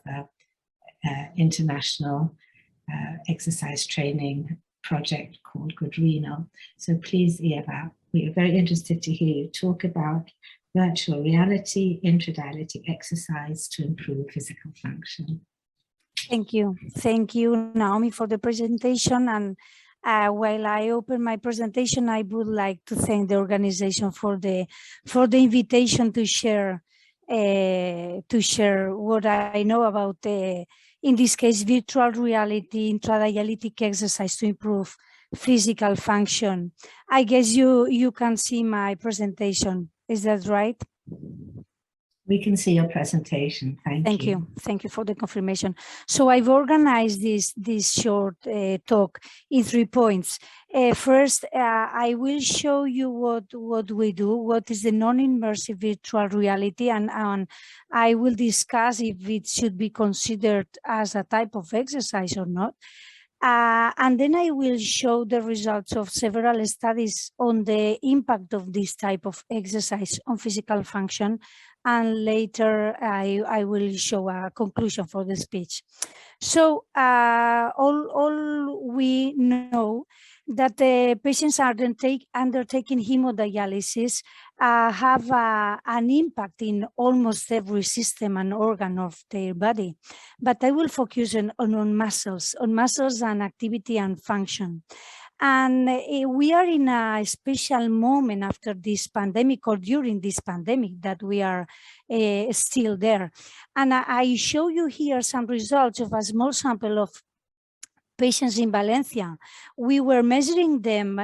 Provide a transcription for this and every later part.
of an international exercise training project called Good Renal. So please, Eva, we are very interested to hear you talk about virtual reality, intradialytic exercise to improve physical function. Thank you, Naomi, for the presentation. And while I open my presentation, I would like to thank the organization for the invitation to share what I know about in this case virtual reality intradialytic exercise to improve physical function. I guess you can see my presentation. Is that right? We can see your presentation. Thank you. Thank you for the confirmation. So I've organized this short talk in 3 points. First, I will show you what we do, what is the non-immersive virtual reality, and I will discuss if it should be considered as a type of exercise or not. And then I will show the results of several studies on the impact of this type of exercise on physical function. And later I will show a conclusion for the speech. So all we know that the patients are undertaking hemodialysis have an impact in almost every system and organ of their body. But I will focus on muscles and activity and function. And we are in a special moment after this pandemic or during this pandemic that we are still there. And I show you here some results of a small sample of patients in Valencia. We were measuring them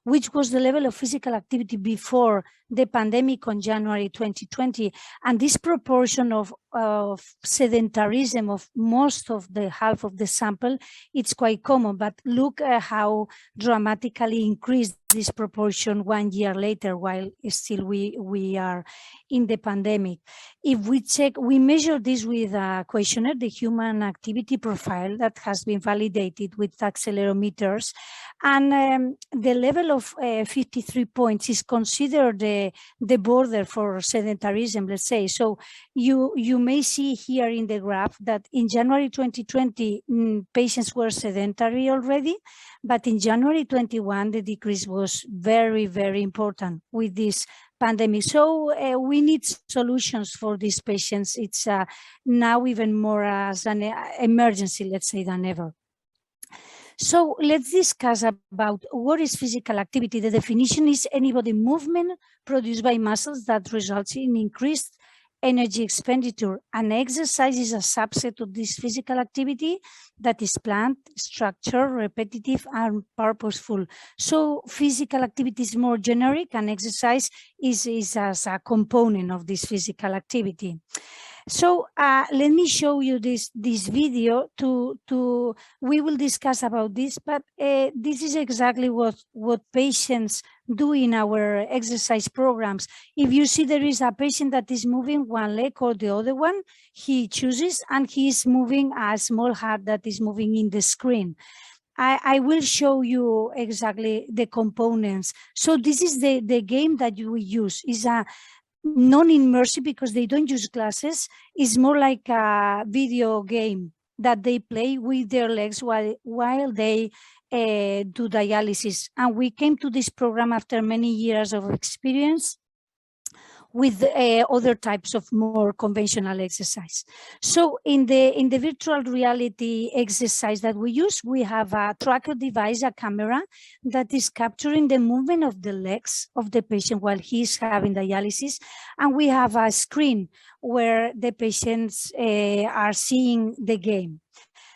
which was the level of physical activity before the pandemic on January 2020. And this proportion of sedentarism of most of the half of the sample, it's quite common, but look at how dramatically increased this proportion 1 year later, while still we are in the pandemic. If we check, we measure this with a questionnaire, the human activity profile that has been validated with accelerometers, and the level of 53 points is considered the border for sedentarism, let's say. So you may see here in the graph that in January 2020, patients were sedentary already, but in January 21, the decrease was very, very important with this pandemic. So we need solutions for these patients. It's now even more as an emergency, let's say, than ever. So let's discuss about what is physical activity. The definition is any body movement produced by muscles that results in increased energy expenditure, and exercise is a subset of this physical activity that is planned, structured, repetitive, and purposeful. So physical activity is more generic, and exercise is as a component of this physical activity. So let me show you this video we will discuss about this, but this is exactly what patients do in our exercise programs. If you see there is a patient that is moving one leg or the other one, he chooses, and he is moving a small heart that is moving in the screen. I will show you exactly the components. So this is the game that we use. Is a non-immersive because they don't use glasses. It's more like a video game that they play with their legs while they do dialysis. And we came to this program after many years of experience with other types of more conventional exercise. So in the virtual reality exercise that we use, we have a tracker device, a camera that is capturing the movement of the legs of the patient while he's having dialysis. And we have a screen where the patients are seeing the game.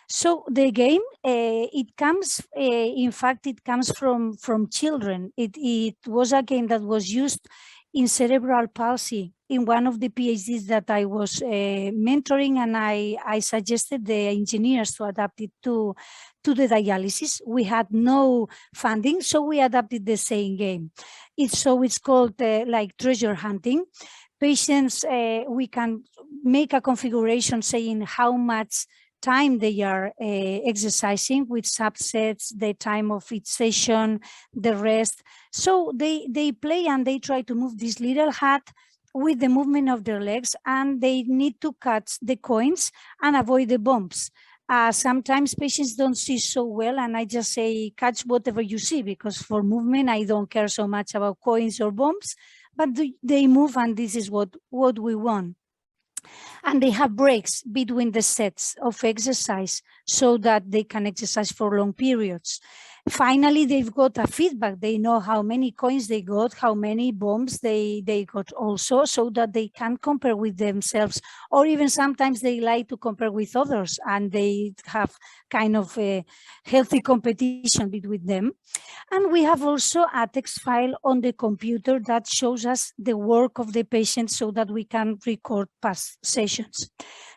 So the game, it comes, in fact, it comes from children. It was a game that was used in cerebral palsy in one of the PhDs that I was mentoring, and I suggested the engineers to adapt it to the dialysis. We had no funding, so we adapted the same game. It's called like treasure hunting. Patients, we can make a configuration saying how much time they are exercising with subsets, the time of each session, the rest. So they play and they try to move this little hat with the movement of their legs, and they need to catch the coins and avoid the bumps. Sometimes patients don't see so well, and I just say catch whatever you see, because for movement I don't care so much about coins or bumps, but they move, and this is what we want. And they have breaks between the sets of exercise so that they can exercise for long periods. Finally, they've got a feedback. They know how many coins they got, how many bumps they got also, so that they can compare with themselves, or even sometimes they like to compare with others, and they have kind of a healthy competition between them. And we have also a text file on the computer that shows us the work of the patient so that we can record past sessions.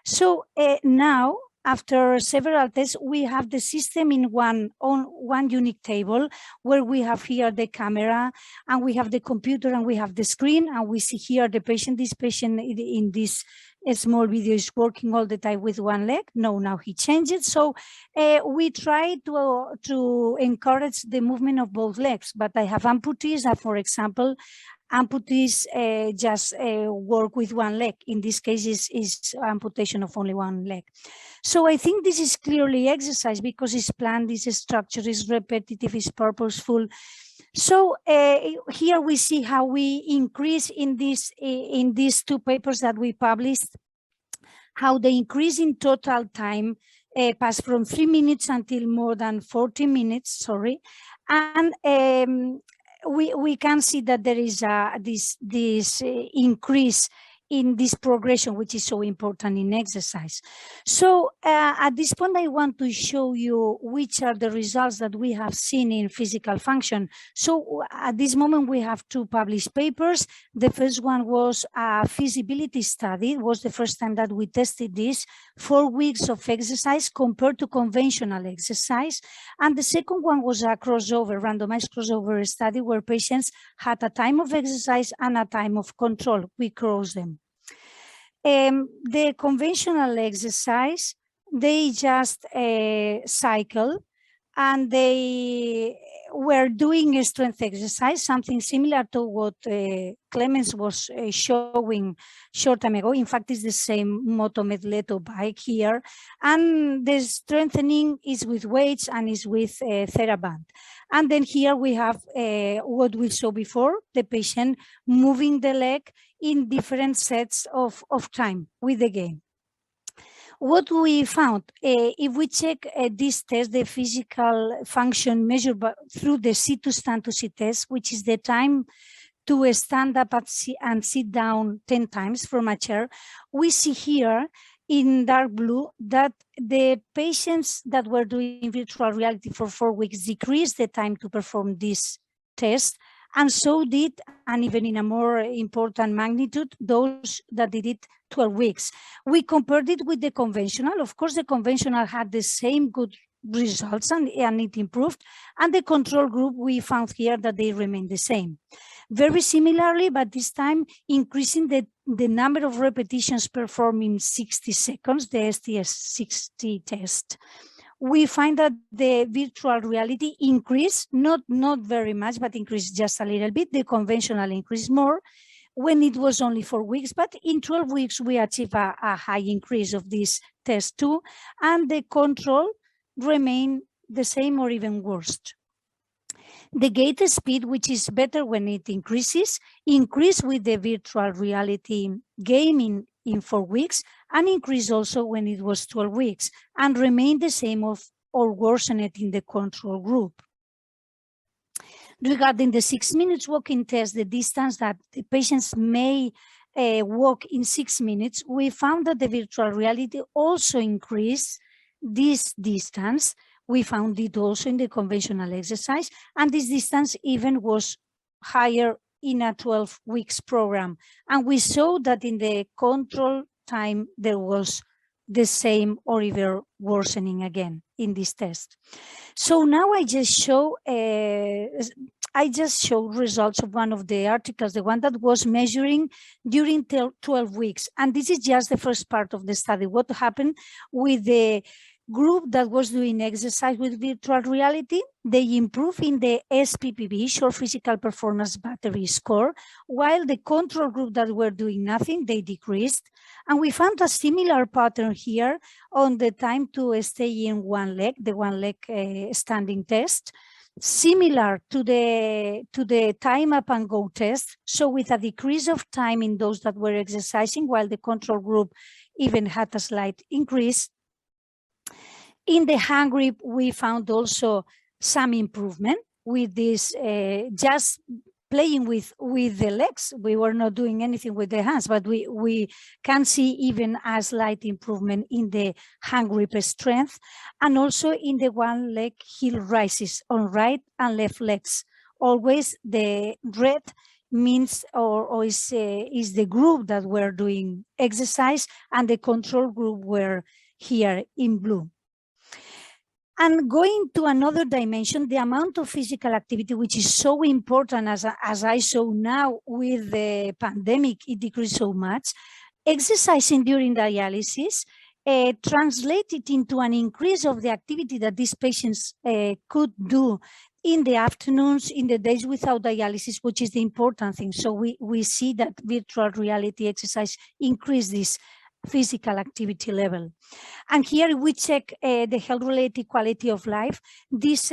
So now, after several tests, we have the system on one unique table, where we have here the camera, and we have the computer, and we have the screen, and we see here the patient. This patient in this small video is working all the time with one leg. No, now he changed it. So we try to encourage the movement of both legs, but I have amputees that, for example, amputees just work with one leg. In this case, is amputation of only one leg. So I think this is clearly exercise, because it's planned, it's structured, it's repetitive, it's purposeful. So here we see how we increase in these two papers that we published, how the increase in total time passed from 3 minutes until more than 40 minutes, sorry. And we can see that there is this increase in this progression, which is so important in exercise. So at this point, I want to show you which are the results that we have seen in physical function. So at this moment, we have two published papers. The first one was a feasibility study. It was the first time that we tested this, 4 weeks of exercise compared to conventional exercise. And the second one was a randomized crossover study, where patients had a time of exercise and a time of control. We crossed them. The conventional exercise, they just cycle, and they were doing a strength exercise, something similar to what Clemens was showing short time ago. In fact, it's the same Moto-Medleto bike here. And the strengthening is with weights and is with TheraBand. And then here we have what we saw before, the patient moving the leg in different sets of time with the game. What we found, if we check this test, the physical function measured through the sit to stand to sit test, which is the time to stand up and sit down 10 times from a chair, we see here in dark blue that the patients that were doing virtual reality for 4 weeks decreased the time to perform this test, and so did, and even in a more important magnitude, those that did it 12 weeks. We compared it with the conventional. Of course, the conventional had the same good results, and it improved. And the control group, we found here that they remain the same. Very similarly, but this time increasing the number of repetitions performed in 60 seconds, the STS-60 test. We find that the virtual reality increased, not very much, but increased just a little bit. The conventional increased more when it was only 4 weeks, but in 12 weeks, we achieve a high increase of this test too, and the control remained the same or even worse. The gait speed, which is better when it increases, increased with the virtual reality game in 4 weeks, and increased also when it was 12 weeks, and remained the same or worsened in the control group. Regarding the 6 minutes walking test, the distance that the patients may walk in 6 minutes, we found that the virtual reality also increased this distance. We found it also in the conventional exercise, and this distance even was higher in a 12 weeks program. And we saw that in the control time, there was the same or even worsening again in this test. So now I just show results of one of the articles, the one that was measuring during 12 weeks. And this is just the first part of the study. What happened with the group that was doing exercise with virtual reality, they improved in the SPPB, short physical performance battery score, while the control group that were doing nothing, they decreased. And we found a similar pattern here on the time to stay in one leg, the one leg standing test, similar to the time up and go test. So with a decrease of time in those that were exercising, while the control group even had a slight increase. In the hand grip, we found also some improvement with this just playing with the legs. We were not doing anything with the hands, but we can see even a slight improvement in the hand grip strength, and also in the one leg heel rises on right and left legs. Always the red means or is the group that we're doing exercise, and the control group were here in blue. And going to another dimension, the amount of physical activity, which is so important, as I saw now with the pandemic, it decreased so much. Exercising during dialysis translated into an increase of the activity that these patients could do in the afternoons, in the days without dialysis, which is the important thing. So we see that virtual reality exercise increase this physical activity level. And here we check the health-related quality of life. This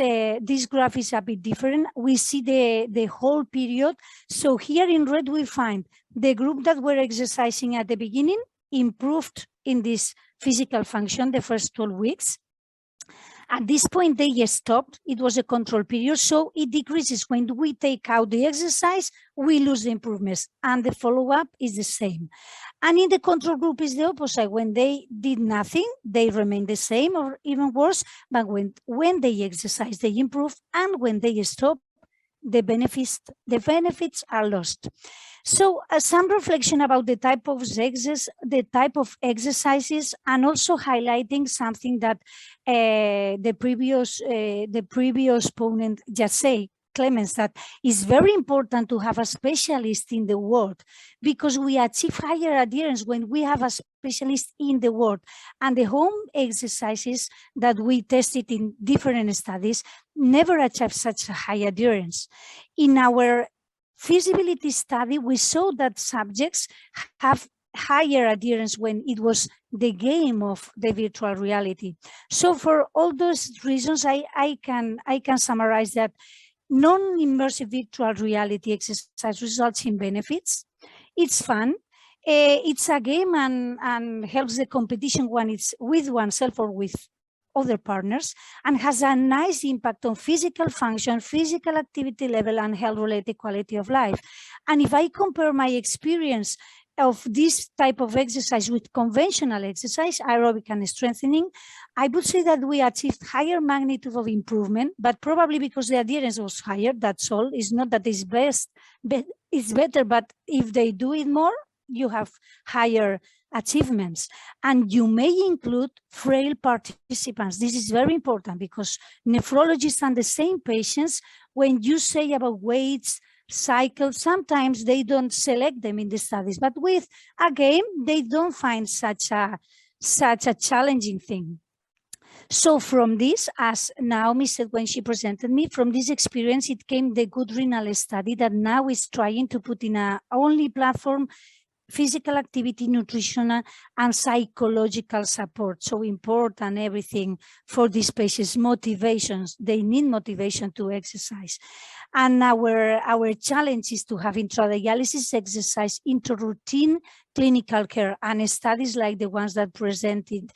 graph is a bit different. We see the whole period. So here in red, we find the group that were exercising at the beginning improved in this physical function the first 12 weeks. At this point, they stopped. It was a control period, so it decreases. When we take out the exercise, we lose the improvements, and the follow-up is the same. And in the control group is the opposite. When they did nothing, they remain the same or even worse, but when they exercise, they improve, and when they stop, the benefits are lost. So some reflection about the type of exercises, and also highlighting something that the previous opponent just said, Clemens, that it's very important to have a specialist in the ward, because we achieve higher adherence when we have a specialist in the ward. And the home exercises that we tested in different studies never achieve such a high adherence. In our feasibility study, we saw that subjects have higher adherence when it was the game of the virtual reality. So for all those reasons, I can summarize that non-immersive virtual reality exercise results in benefits. It's fun. It's a game and helps the competition when it's with oneself or with other partners, and has a nice impact on physical function, physical activity level, and health-related quality of life. And if I compare my experience of this type of exercise with conventional exercise, aerobic and strengthening, I would say that we achieved higher magnitude of improvement, but probably because the adherence was higher, that's all. It's not that it's best, but it's better, but if they do it more, you have higher achievements. And you may include frail participants. This is very important, because nephrologists and the same patients, when you say about weights, cycles, sometimes they don't select them in the studies, but with a game, they don't find such a challenging thing. So from this, as Naomi said when she presented me, from this experience, it came the Good Renal study that now is trying to put in a only platform physical activity, nutritional, and psychological support. So important, everything for these patients, motivations. They need motivation to exercise. And our challenge is to have intradialysis exercise into routine clinical care, and studies like the ones that presented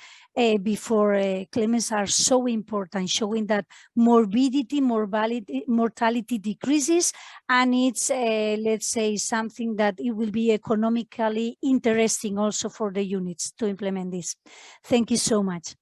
before Clemens are so important, showing that morbidity, mortality decreases, and it's, let's say, something that it will be economically interesting also for the units to implement this. Thank you so much.